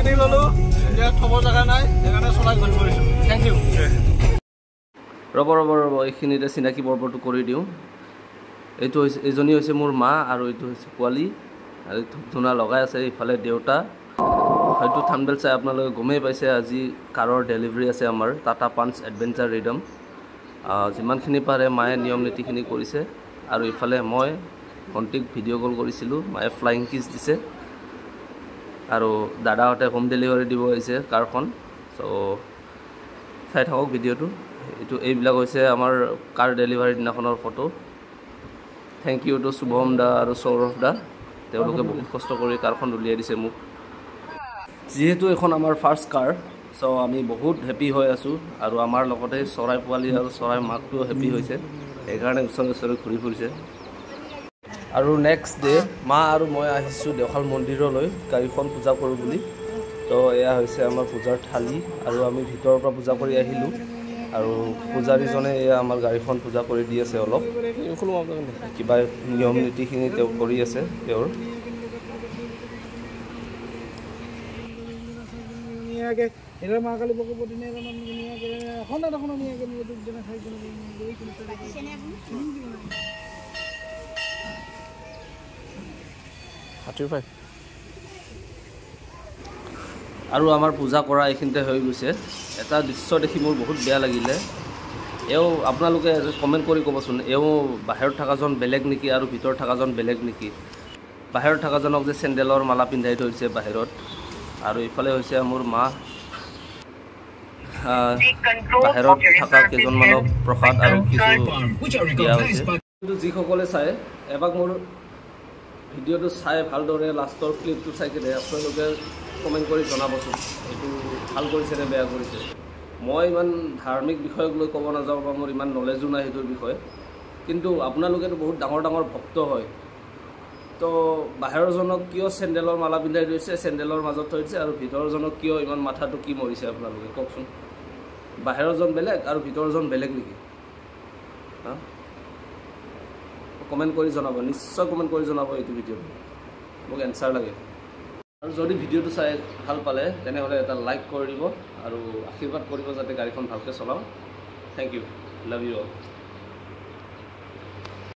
কিনি ললো এতিয়া থব জায়গা নাই এখানে চলাই ঘূৰি পৰিছো থ্যাংক ইউ ৰব এইখিনিতে চিনাকি পৰ্বটো কৰি দিওঁ এইটো হৈছে এজনী হৈছে মোৰ মা আৰু এইটো হৈছে পোৱালি আৰু ধূনা লগাই আছে ইফালে দেউতা হয়তো থাম্বনেল চাই আপোনালোকে গমেই পাইছে আজি কাৰৰ ডেলিভাৰী আছে আমাৰ টাটা পাঞ্চ এডভেঞ্চাৰ ৰিডম যিমানখিনি পাৰে মায়ে নিয়ম নীতিখিনি কৰিছে আৰু ইফালে মই ভণ্টিক ভিডিঅ' কল কৰিছিলোঁ মায়ে ফ্লাইং কিছ দিছে আৰু দাদাহঁতে হোম ডেলিভাৰী দিব আহিছে কাৰখন চ' চাই থাকক ভিডিঅ'টো এইবিলাক হৈছে আমাৰ কাৰ ডেলিভাৰী দিনাখনৰ photo thank you to Shubham দা আৰু সৌৰভ দা তেওঁলোকে বহুত কষ্ট কৰি কাৰখন উলিয়াই দিছে মোক যিহেতু এখন আমাৰ ফাৰ্ষ্ট কাৰ চ' আমি বহুত হেপী হৈ আছোঁ আৰু আমাৰ লগতে চৰাই পোৱালি আৰু চৰাই মাকটোও হেপী হৈছে সেইকাৰণে ওচৰে ঘূৰি ফুৰিছে আৰু নেক্সট ডে মা আৰু মই আহিছোঁ দেওশাল মন্দিৰলৈ গাড়ীখন পূজা কৰোঁ বুলি তো এয়া হৈছে আমাৰ পূজাৰ থালি আৰু আমি ভিতৰৰ পৰা পূজা কৰি আহিলোঁ আৰু পূজাৰীজনে এয়া আমাৰ গাড়ীখন পূজা কৰি দি আছে অলপ কিবা নিয়ম নীতিখিনি তেওঁ কৰি আছে তেওঁৰ আৰু আমাৰ পূজা কৰা এইখিনিতে হৈ গৈছে এটা দৃশ্য দেখি মোৰ বহুত বেয়া লাগিলে আপোনালোকে কমেণ্ট কৰি ক'বচোন বাহিৰত থকাজন বেলেগ নেকি আৰু ভিতৰত থকাজন বেলেগ নেকি বাহিৰত থকাজনক যে চেণ্ডেলৰ মালা পিন্ধাই থৈছে বাহিৰত আৰু ইফালে হৈছে মোৰ মা বাহিৰত থকা কেইজনমানক প্ৰসাদ আৰু কিছু দিয়া হৈছে কিন্তু যিসকলে চাই এবাৰ মোৰ ভিডিঅ'টো চাই ভালদৰে লাষ্টৰ ক্লিপটো চাই কিনে আপোনালোকে কমেণ্ট কৰি জনাবচোন এইটো ভাল কৰিছে নে বেয়া কৰিছে মই ইমান ধাৰ্মিক বিষয়ক লৈ ক'ব নাযাওঁ বা মোৰ ইমান নলেজো নাই সেইটোৰ বিষয়ে কিন্তু আপোনালোকেতো বহুত ডাঙৰ ভক্ত হয় তো বাহিৰৰজনক কিয় চেণ্ডেলৰ মালা পিন্ধাই থৈছে চেণ্ডেলৰ মাজত থৈছে আৰু ভিতৰৰজনক কিয় ইমান মাথাটো কি মৰিছে আপোনালোকে কওকচোন বাহিৰৰজন বেলেগ আৰু ভিতৰৰজন বেলেগ নেকি কমেণ্ট কৰি জনাব নিশ্চয় কমেণ্ট কৰি জনাব এইটো ভিডিঅ'ত মোক এনচাৰ লাগে আৰু যদি ভিডিঅ'টো চাই ভাল পালে তেনেহ'লে এটা লাইক কৰি দিব আৰু আশীৰ্বাদ কৰিব যাতে গাড়ীখন ভালকৈ চলাওঁ thank you love you all